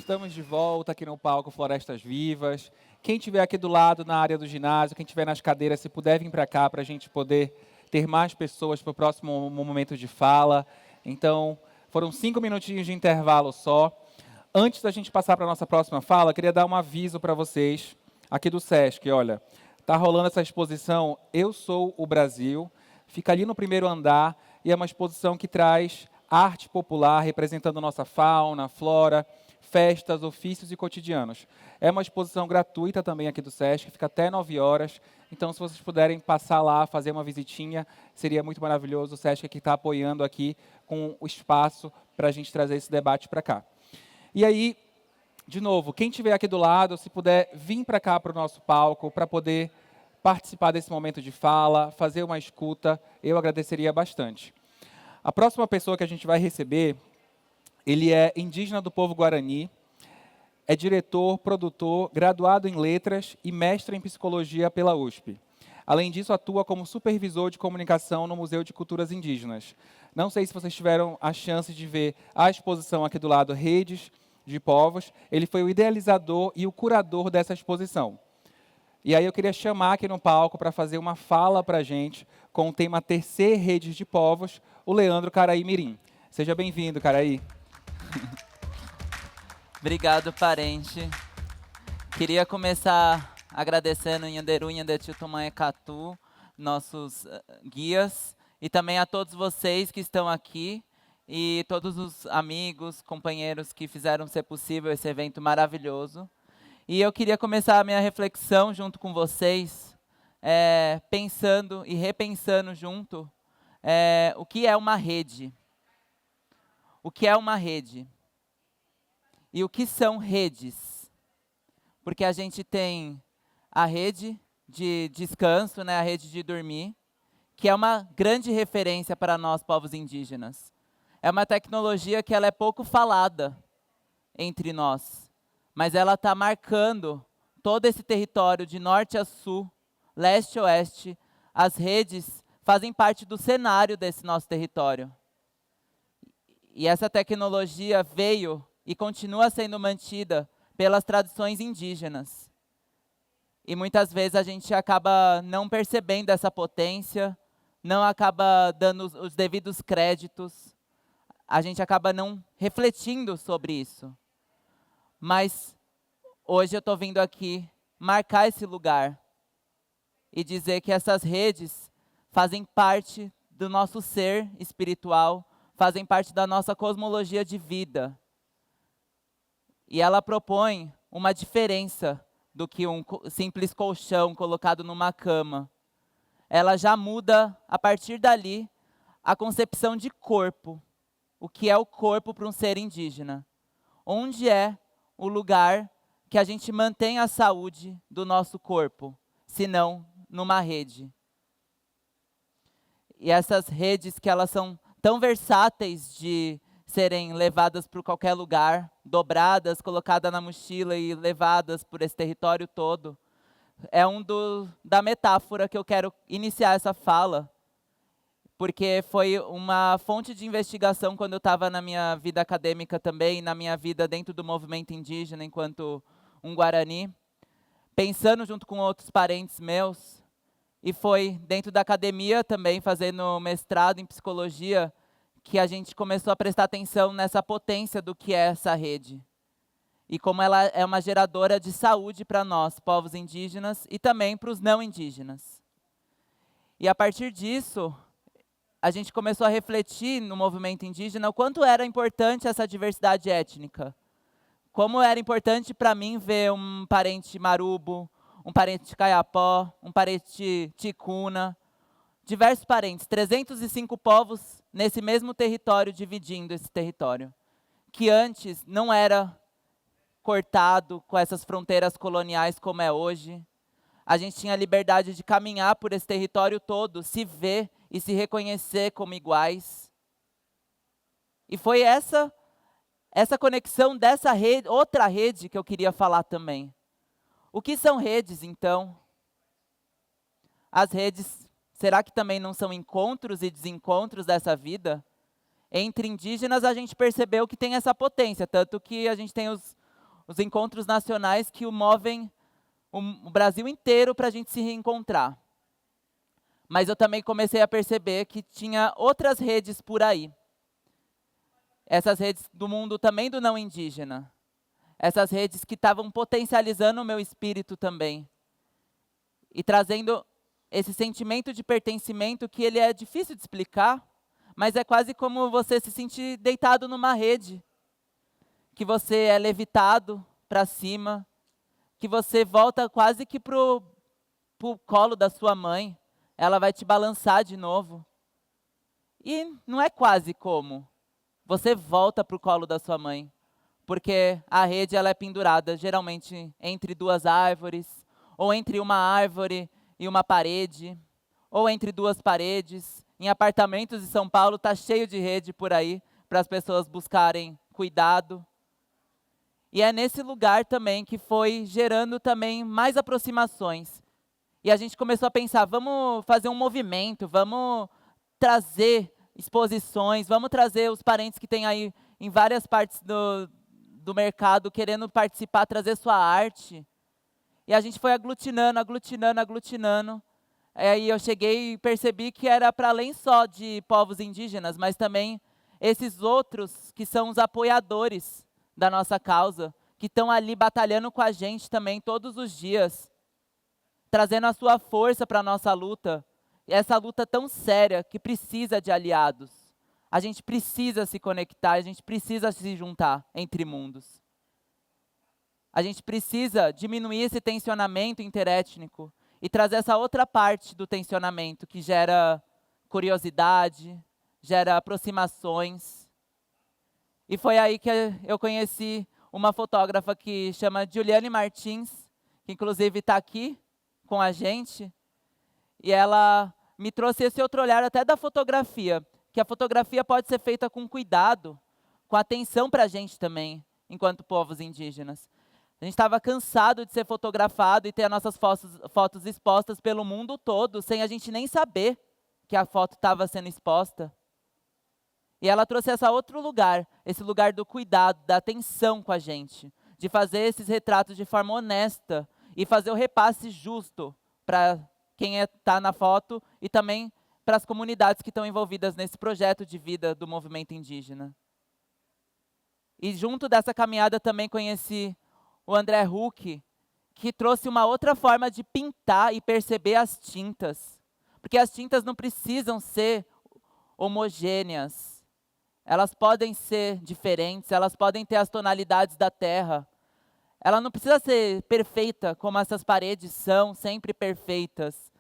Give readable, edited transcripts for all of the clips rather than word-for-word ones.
Estamos de volta aqui no palco Florestas Vivas. Quem estiver aqui do lado na área do ginásio, quem estiver nas cadeiras, se puder vir para cá para a gente poder ter mais pessoas para o próximo momento de fala. Então, foram 5 minutinhos de intervalo só. Antes da gente passar para a nossa próxima fala, queria dar um aviso para vocês aqui do SESC. Olha, está rolando essa exposição Eu Sou o Brasil. Fica ali no primeiro andar e é uma exposição que traz arte popular representando nossa fauna, flora, festas, ofícios e cotidianos. É uma exposição gratuita também aqui do SESC, fica até 9 horas. Então, se vocês puderem passar lá, fazer uma visitinha, seria muito maravilhoso. O SESC aqui está apoiando aqui com o espaço para a gente trazer esse debate para cá. E aí, de novo, quem estiver aqui do lado, se puder vir para cá para o nosso palco, para poder participar desse momento de fala, fazer uma escuta, eu agradeceria bastante. A próxima pessoa que a gente vai receber, ele é indígena do povo Guarani, é diretor, produtor, graduado em letras e mestre em psicologia pela USP. Além disso, atua como supervisor de comunicação no Museu de Culturas Indígenas. Não sei se vocês tiveram a chance de ver a exposição aqui do lado, Redes de Povos. Ele foi o idealizador e o curador dessa exposição. E aí eu queria chamar aqui no palco para fazer uma fala para a gente com o tema Tecer Redes de Povos, o Leandro Caraí Mirim. Seja bem-vindo, Caraí. Obrigado, parente. Queria começar agradecendo Nhanderu Nhandetiu Tomaecatu, nossos guias, e também a todos vocês que estão aqui e todos os amigos, companheiros que fizeram ser possível esse evento maravilhoso. E eu queria começar a minha reflexão junto com vocês, pensando e repensando junto o que é uma rede. O que é uma rede? E o que são redes? Porque a gente tem a rede de descanso, né, a rede de dormir, que é uma grande referência para nós, povos indígenas. É uma tecnologia que ela é pouco falada entre nós, mas ela está marcando todo esse território de norte a sul, leste a oeste. As redes fazem parte do cenário desse nosso território. E essa tecnologia veio e continua sendo mantida pelas tradições indígenas. E muitas vezes a gente acaba não percebendo essa potência, não acaba dando os devidos créditos, a gente acaba não refletindo sobre isso. Mas hoje eu estou vindo aqui marcar esse lugar e dizer que essas redes fazem parte do nosso ser espiritual, fazem parte da nossa cosmologia de vida. E ela propõe uma diferença do que um simples colchão colocado numa cama. Ela já muda, a partir dali, a concepção de corpo. O que é o corpo para um ser indígena? Onde é o lugar que a gente mantém a saúde do nosso corpo, se não numa rede? E essas redes que elas são tão versáteis de serem levadas para qualquer lugar, dobradas, colocadas na mochila e levadas por esse território todo, é da metáfora que eu quero iniciar essa fala, porque foi uma fonte de investigação quando eu estava na minha vida acadêmica também, na minha vida dentro do movimento indígena, enquanto um Guarani, pensando junto com outros parentes meus, e foi dentro da academia também, fazendo mestrado em psicologia, que a gente começou a prestar atenção nessa potência do que é essa rede. E como ela é uma geradora de saúde para nós, povos indígenas, e também para os não indígenas. E a partir disso, a gente começou a refletir no movimento indígena o quanto era importante essa diversidade étnica. Como era importante para mim ver um parente marubo, um parente caiapó, um parente ticuna, diversos parentes, 305 povos nesse mesmo território, dividindo esse território, que antes não era cortado com essas fronteiras coloniais como é hoje. A gente tinha a liberdade de caminhar por esse território todo, se ver e se reconhecer como iguais. E foi essa conexão dessa rede, outra rede que eu queria falar também. O que são redes, então? As redes, será que também não são encontros e desencontros dessa vida? Entre indígenas a gente percebeu que tem essa potência, tanto que a gente tem os encontros nacionais que movem o Brasil inteiro para a gente se reencontrar. Mas eu também comecei a perceber que tinha outras redes por aí. Essas redes do mundo também do não indígena. Essas redes que estavam potencializando o meu espírito também. E trazendo esse sentimento de pertencimento que ele é difícil de explicar, mas é quase como você se sentir deitado numa rede. Que você é levitado para cima, que você volta quase que pro colo da sua mãe. Ela vai te balançar de novo. E não é quase como. Você volta para o colo da sua mãe. Porque a rede ela é pendurada, geralmente, entre duas árvores, ou entre uma árvore e uma parede, ou entre duas paredes. Em apartamentos de São Paulo está cheio de rede por aí, para as pessoas buscarem cuidado. E é nesse lugar também que foi gerando também mais aproximações. E a gente começou a pensar, vamos fazer um movimento, vamos trazer exposições, vamos trazer os parentes que tem aí em várias partes do mercado querendo participar, trazer sua arte. E a gente foi aglutinando, aglutinando, aglutinando. Aí eu cheguei e percebi que era para além só de povos indígenas, mas também esses outros que são os apoiadores da nossa causa, que estão ali batalhando com a gente também todos os dias, trazendo a sua força para a nossa luta, essa luta tão séria que precisa de aliados. A gente precisa se conectar, a gente precisa se juntar entre mundos. A gente precisa diminuir esse tensionamento interétnico e trazer essa outra parte do tensionamento que gera curiosidade, gera aproximações. E foi aí que eu conheci uma fotógrafa que chama Juliane Martins, que inclusive está aqui com a gente, e ela me trouxe esse outro olhar até da fotografia, que a fotografia pode ser feita com cuidado, com atenção para a gente também, enquanto povos indígenas. A gente estava cansado de ser fotografado e ter as nossas fotos expostas pelo mundo todo, sem a gente nem saber que a foto estava sendo exposta. E ela trouxe esse lugar do cuidado, da atenção com a gente, de fazer esses retratos de forma honesta e fazer o repasse justo para quem está na foto e também para as comunidades que estão envolvidas nesse projeto de vida do movimento indígena. E junto dessa caminhada também conheci o André Huck, que trouxe uma outra forma de pintar e perceber as tintas. Porque as tintas não precisam ser homogêneas. Elas podem ser diferentes, elas podem ter as tonalidades da terra. Ela não precisa ser perfeita como essas paredes são, sempre perfeitas.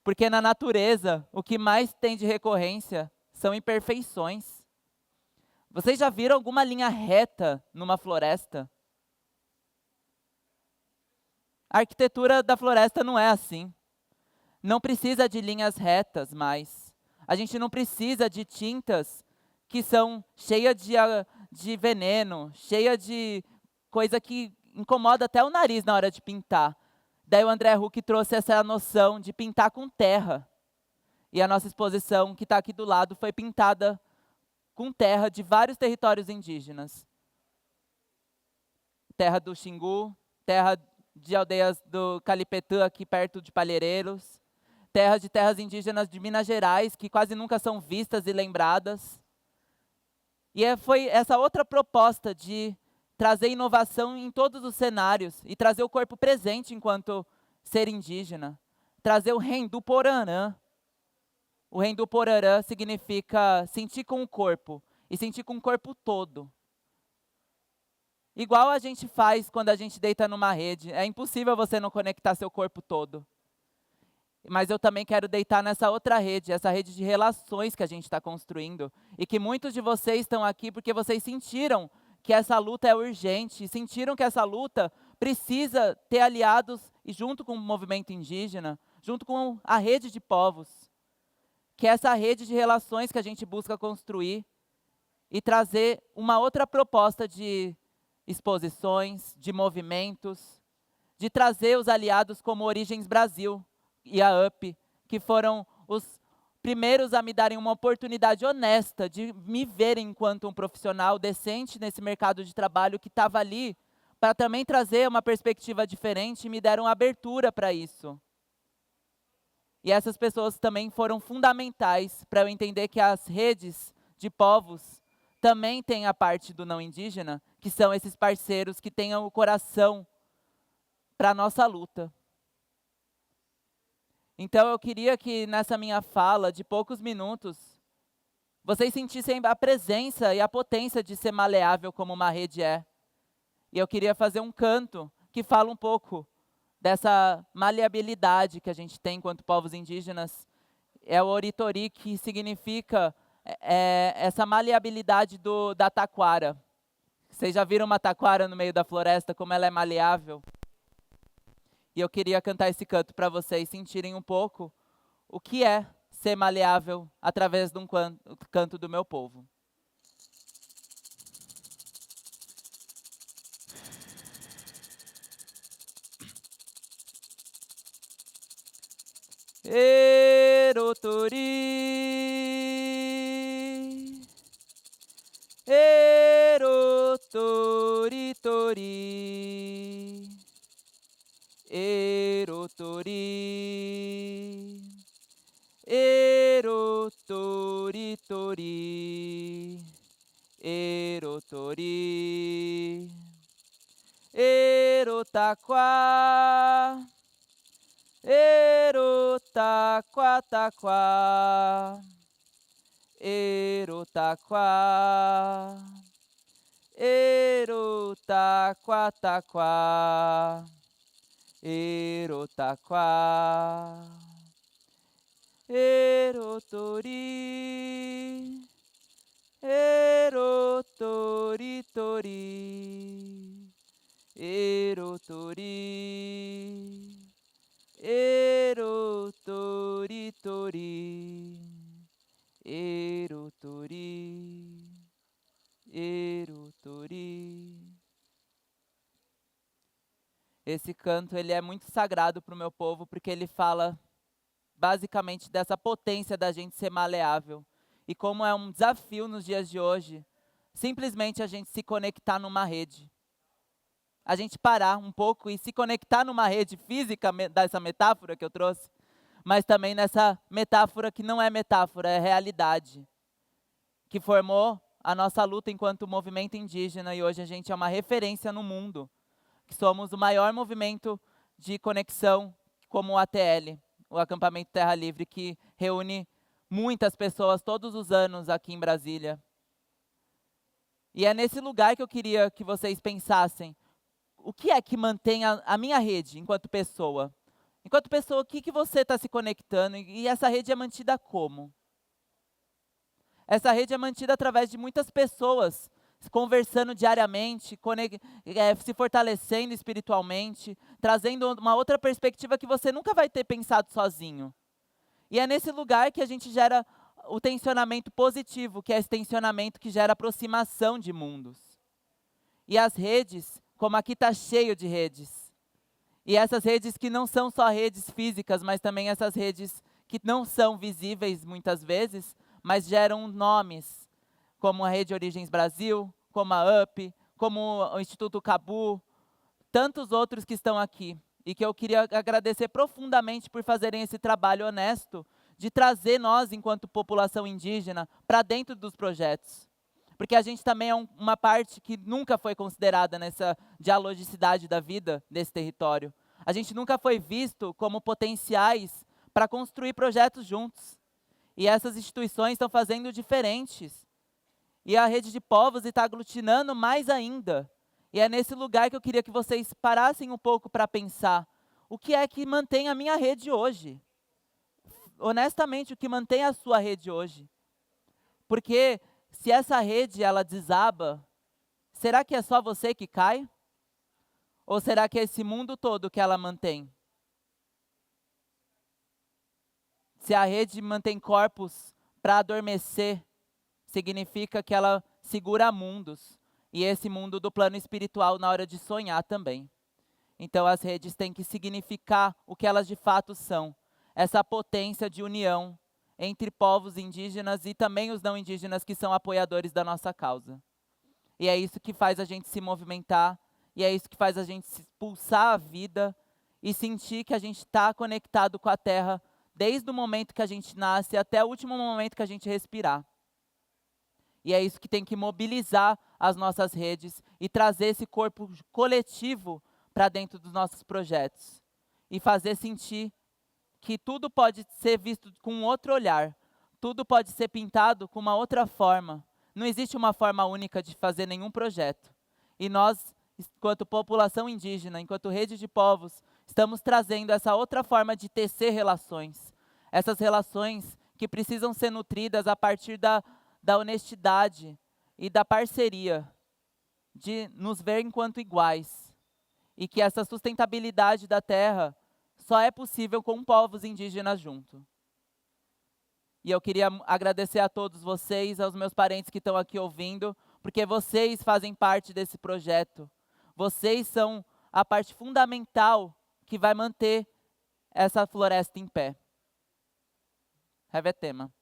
Porque na natureza, o que mais tem de recorrência são imperfeições. Vocês já viram alguma linha reta numa floresta? A arquitetura da floresta não é assim. Não precisa de linhas retas mais. A gente não precisa de tintas que são cheias de veneno, cheias de coisa que incomoda até o nariz na hora de pintar. Daí o André Huck trouxe essa noção de pintar com terra. E a nossa exposição, que está aqui do lado, foi pintada com terra de vários territórios indígenas. Terra do Xingu, terra de aldeias do Calipetã, aqui perto de Palheireiros, terras indígenas de Minas Gerais, que quase nunca são vistas e lembradas. E foi essa outra proposta de trazer inovação em todos os cenários e trazer o corpo presente enquanto ser indígena. Trazer o Rendu Porarã. O Rendu Porarã significa sentir com o corpo e sentir com o corpo todo. Igual a gente faz quando a gente deita numa rede. É impossível você não conectar seu corpo todo. Mas eu também quero deitar nessa outra rede, essa rede de relações que a gente está construindo. E que muitos de vocês estão aqui porque vocês sentiram que essa luta é urgente, sentiram que essa luta precisa ter aliados, e junto com o movimento indígena, junto com a rede de povos, que é essa rede de relações que a gente busca construir e trazer uma outra proposta de exposições, de movimentos, de trazer os aliados como Origens Brasil e a UP, que foram os primeiros a me darem uma oportunidade honesta de me verem enquanto um profissional decente nesse mercado de trabalho que estava ali para também trazer uma perspectiva diferente e me deram abertura para isso. E essas pessoas também foram fundamentais para eu entender que as redes de povos também têm a parte do não indígena, que são esses parceiros que tenham o coração para a nossa luta. Então eu queria que nessa minha fala de poucos minutos, vocês sentissem a presença e a potência de ser maleável como uma rede é. E eu queria fazer um canto que fala um pouco dessa maleabilidade que a gente tem enquanto povos indígenas. É o Oritori, que significa essa maleabilidade da taquara. Vocês já viram uma taquara no meio da floresta, como ela é maleável? E eu queria cantar esse canto para vocês sentirem um pouco o que é ser maleável através de um canto do meu povo. Erotori, erotori, tori, erotori, erotori, tori, erotori, erotaquá, erotaquá, erotaquá, erotaquá, erotaquá, erotori, erotori, tori, erotori, erotori, tori, erotori, erotori. Esse canto ele é muito sagrado para o meu povo, porque ele fala basicamente dessa potência da gente ser maleável. E como é um desafio nos dias de hoje, simplesmente a gente se conectar numa rede. A gente parar um pouco e se conectar numa rede física, dessa metáfora que eu trouxe, mas também nessa metáfora que não é metáfora, é realidade, que formou a nossa luta enquanto movimento indígena, e hoje a gente é uma referência no mundo, que somos o maior movimento de conexão como o ATL, o Acampamento Terra Livre, que reúne muitas pessoas todos os anos aqui em Brasília. E é nesse lugar que eu queria que vocês pensassem, o que é que mantém a minha rede enquanto pessoa? Enquanto pessoa, o que você está se conectando? E essa rede é mantida como? Essa rede é mantida através de muitas pessoas conversando diariamente, se fortalecendo espiritualmente, trazendo uma outra perspectiva que você nunca vai ter pensado sozinho. E é nesse lugar que a gente gera o tensionamento positivo, que é esse tensionamento que gera aproximação de mundos. E as redes, como aqui está cheio de redes. E essas redes que não são só redes físicas, mas também essas redes que não são visíveis muitas vezes, mas geram nomes, como a Rede Origens Brasil, como a UP, como o Instituto Cabu, tantos outros que estão aqui. E que eu queria agradecer profundamente por fazerem esse trabalho honesto de trazer nós, enquanto população indígena, para dentro dos projetos. Porque a gente também é uma parte que nunca foi considerada nessa dialogicidade da vida desse território. A gente nunca foi visto como potenciais para construir projetos juntos. E essas instituições estão fazendo diferentes. E a Rede de Povos está aglutinando mais ainda. E é nesse lugar que eu queria que vocês parassem um pouco para pensar. O que é que mantém a minha rede hoje? Honestamente, o que mantém a sua rede hoje? Porque se essa rede ela desaba, será que é só você que cai? Ou será que é esse mundo todo que ela mantém? Se a rede mantém corpos para adormecer, significa que ela segura mundos. E esse mundo do plano espiritual na hora de sonhar também. Então as redes têm que significar o que elas de fato são. Essa potência de união entre povos indígenas e também os não indígenas que são apoiadores da nossa causa. E é isso que faz a gente se movimentar e é isso que faz a gente se pulsar a vida e sentir que a gente está conectado com a terra desde o momento que a gente nasce até o último momento que a gente respirar. E é isso que tem que mobilizar as nossas redes e trazer esse corpo coletivo para dentro dos nossos projetos. E fazer sentir que tudo pode ser visto com um outro olhar. Tudo pode ser pintado com uma outra forma. Não existe uma forma única de fazer nenhum projeto. E nós, enquanto população indígena, enquanto rede de povos, estamos trazendo essa outra forma de tecer relações. Essas relações que precisam ser nutridas a partir da honestidade e da parceria, de nos ver enquanto iguais. E que essa sustentabilidade da terra só é possível com povos indígenas junto. E eu queria agradecer a todos vocês, aos meus parentes que estão aqui ouvindo, porque vocês fazem parte desse projeto. Vocês são a parte fundamental que vai manter essa floresta em pé. Have a tema.